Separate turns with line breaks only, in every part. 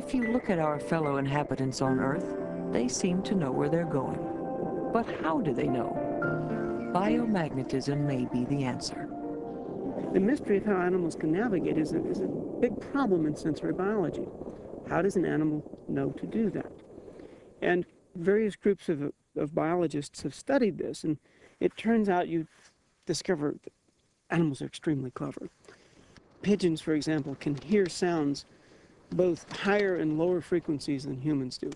If you look at our fellow inhabitants on Earth, they seem to know where they're going. But how do they know? Biomagnetism may be the answer.
The mystery of how animals can navigate is a big problem in sensory biology. How does an animal know to do that? And various groups of biologists have studied this, and it turns out you discover that animals are extremely clever. Pigeons, for example, can hear sounds both higher and lower frequencies than humans do.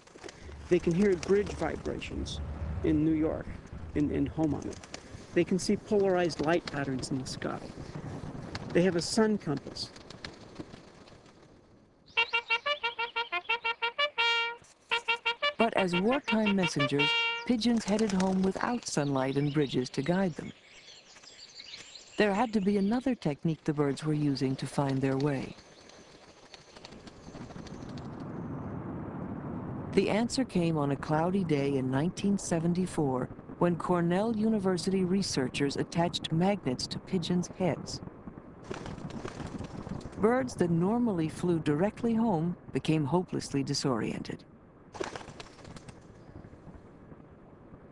They can hear bridge vibrations in New York, in Houma. They can see polarized light patterns in the sky. They have a sun compass.
But as wartime messengers, pigeons headed home without sunlight and bridges to guide them. There had to be another technique the birds were using to find their way. The answer came on a cloudy day in 1974 when Cornell University researchers attached magnets to pigeons' heads. Birds that normally flew directly home became hopelessly disoriented.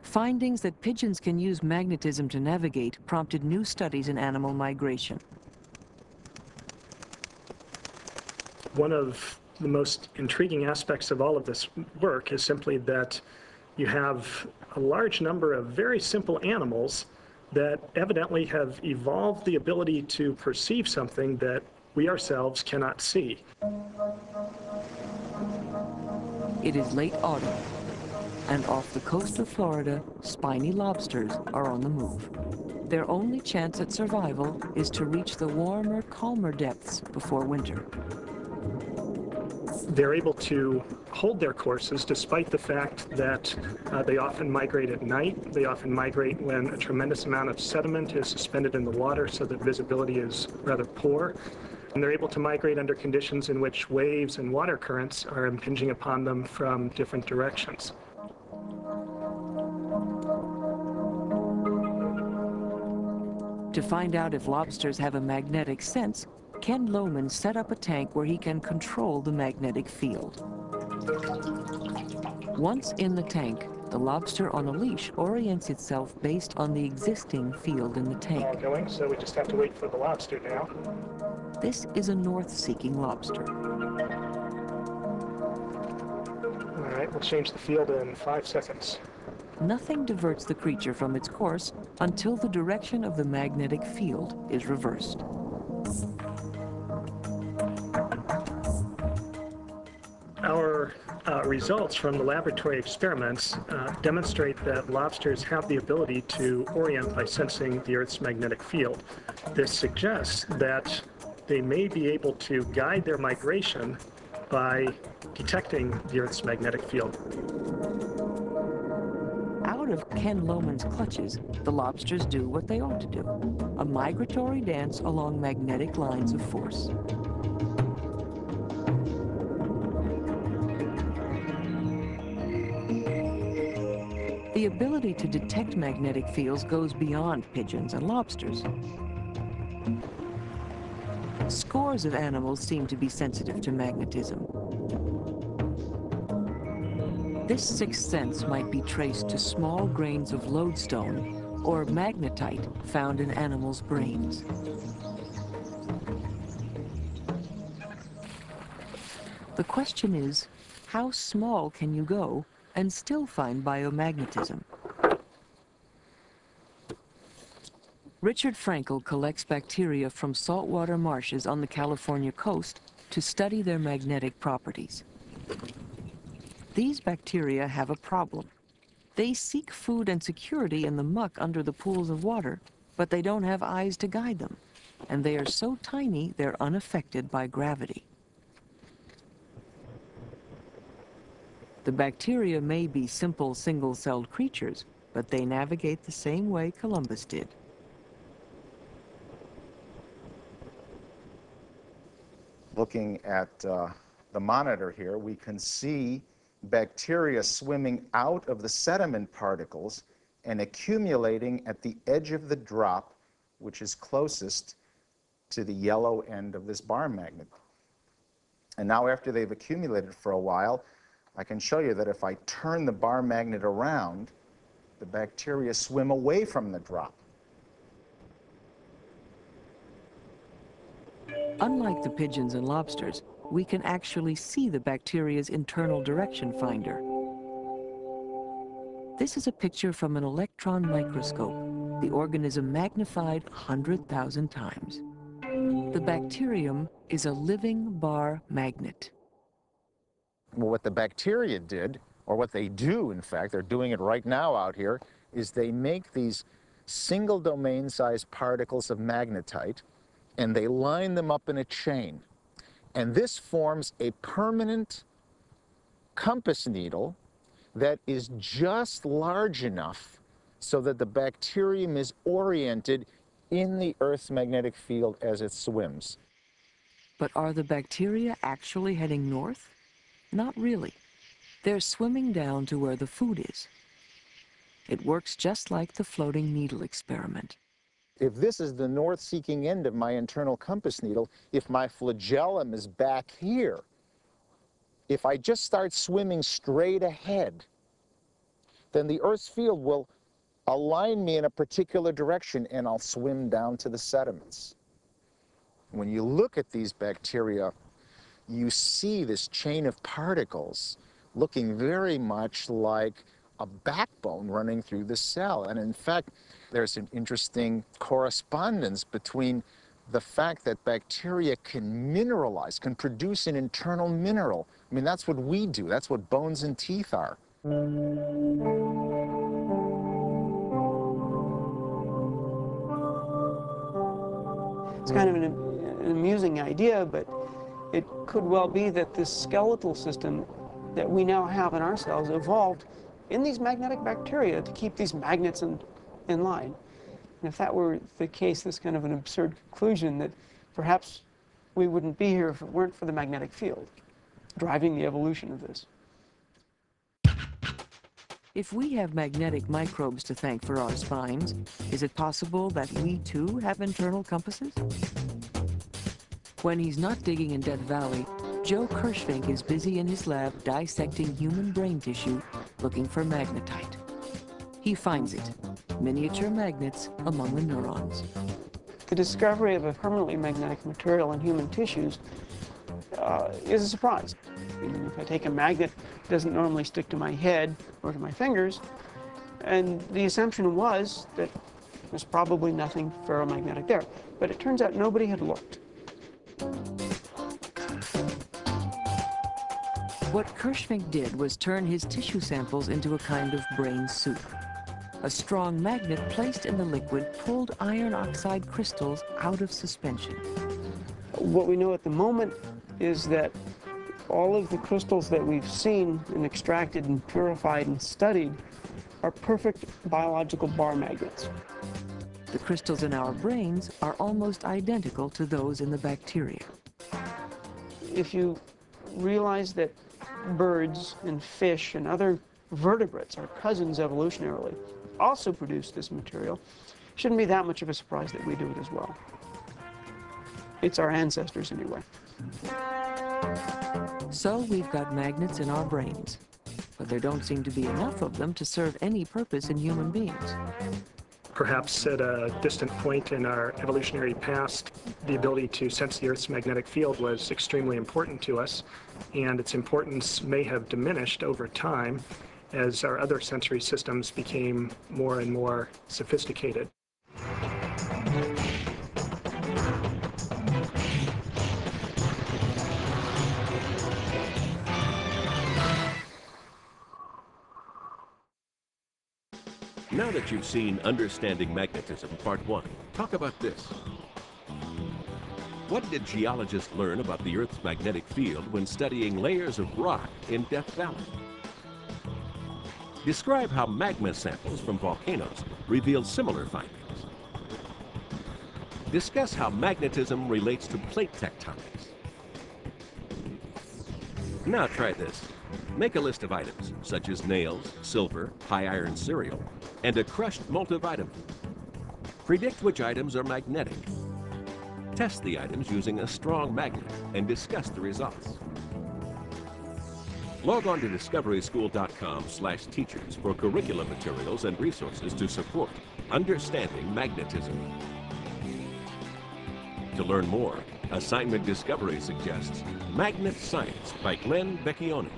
Findings that pigeons can use magnetism to navigate prompted new studies in animal migration.
One of the most intriguing aspects of all of this work is simply that you have a large number of very simple animals that evidently have evolved the ability to perceive something that we ourselves cannot see.
It is late autumn, and off the coast of Florida, spiny lobsters are on the move. Their only chance at survival is to reach the warmer, calmer depths before winter.
They're able to hold their courses despite the fact that they often migrate at night. They often migrate when a tremendous amount of sediment is suspended in the water so that visibility is rather poor. And they're able to migrate under conditions in which waves and water currents are impinging upon them from different directions.
To find out if lobsters have a magnetic sense, Ken Lohman set up a tank where he can control the magnetic field. Once in the tank, the lobster on a leash orients itself based on the existing field in the tank.
All going, so we just have to wait for the lobster now.
This is a north-seeking lobster.
All right, we'll change the field in 5 seconds.
Nothing diverts the creature from its course until the direction of the magnetic field is reversed.
Our results from the laboratory experiments demonstrate that lobsters have the ability to orient by sensing the Earth's magnetic field. This suggests that they may be able to guide their migration by detecting the Earth's magnetic field.
Out of Ken Lohman's clutches, the lobsters do what they ought to do, a migratory dance along magnetic lines of force. The ability to detect magnetic fields goes beyond pigeons and lobsters. Scores of animals seem to be sensitive to magnetism. This sixth sense might be traced to small grains of lodestone or magnetite found in animals' brains. The question is, how small can you go and still find biomagnetism? Richard Frankel collects bacteria from saltwater marshes on the California coast to study their magnetic properties. These bacteria have a problem. They seek food and security in the muck under the pools of water, but they don't have eyes to guide them, and they are so tiny they're unaffected by gravity. The bacteria may be simple single-celled creatures, but they navigate the same way Columbus did.
Looking at the monitor here, we can see bacteria swimming out of the sediment particles and accumulating at the edge of the drop, which is closest to the yellow end of this bar magnet. And now after they've accumulated for a while, I can show you that if I turn the bar magnet around, the bacteria swim away from the drop.
Unlike the pigeons and lobsters, we can actually see the bacteria's internal direction finder. This is a picture from an electron microscope, the organism magnified 100,000 times. The bacterium is a living bar magnet.
Well, what the bacteria did, or what they do, in fact, they're doing it right now out here, is they make these single domain sized particles of magnetite, and they line them up in a chain. And this forms a permanent compass needle that is just large enough so that the bacterium is oriented in the Earth's magnetic field as it swims.
But are the bacteria actually heading north? Not really. They're swimming down to where the food is. It works just like the floating needle experiment.
If this is the north-seeking end of my internal compass needle, if my flagellum is back here, if I just start swimming straight ahead, then the Earth's field will align me in a particular direction and I'll swim down to the sediments. When you look at these bacteria, you see this chain of particles looking very much like a backbone running through the cell. And in fact, there's an interesting correspondence between the fact that bacteria can mineralize, can produce an internal mineral. I mean, that's what we do. That's what bones and teeth are.
It's kind of an amusing idea, but it could well be that this skeletal system that we now have in our cells evolved in these magnetic bacteria to keep these magnets in line. And if that were the case, this kind of an absurd conclusion that perhaps we wouldn't be here if it weren't for the magnetic field driving the evolution of this.
If we have magnetic microbes to thank for our spines, is it possible that we too have internal compasses? When he's not digging in Death Valley, Joe Kirschvink is busy in his lab dissecting human brain tissue, looking for magnetite. He finds it, miniature magnets among the neurons.
The discovery of a permanently magnetic material in human tissues is a surprise. If I take a magnet, it doesn't normally stick to my head or to my fingers, and the assumption was that there's probably nothing ferromagnetic there. But it turns out nobody had looked.
What Kirschvink did was turn his tissue samples into a kind of brain soup. A strong magnet placed in the liquid pulled iron oxide crystals out of suspension.
What we know at the moment is that all of the crystals that we've seen and extracted and purified and studied are perfect biological bar magnets.
The crystals in our brains are almost identical to those in the bacteria.
If you realize that birds and fish and other vertebrates, our cousins evolutionarily, also produce this material, it shouldn't be that much of a surprise that we do it as well. It's our ancestors anyway.
So we've got magnets in our brains, but there don't seem to be enough of them to serve any purpose in human beings.
Perhaps at a distant point in our evolutionary past, the ability to sense the Earth's magnetic field was extremely important to us, and its importance may have diminished over time as our other sensory systems became more and more sophisticated.
Now that you've seen Understanding Magnetism Part 1, talk about this. What did geologists learn about the Earth's magnetic field when studying layers of rock in Death Valley? Describe how magma samples from volcanoes revealed similar findings. Discuss how magnetism relates to plate tectonics. Now try this. Make a list of items, such as nails, silver, high iron cereal, and a crushed multivitamin. Predict which items are magnetic. Test the items using a strong magnet and discuss the results. Log on to discoveryschool.com/teachers for curriculum materials and resources to support understanding magnetism. To learn more, Assignment Discovery suggests Magnet Science by Glenn Vecchione.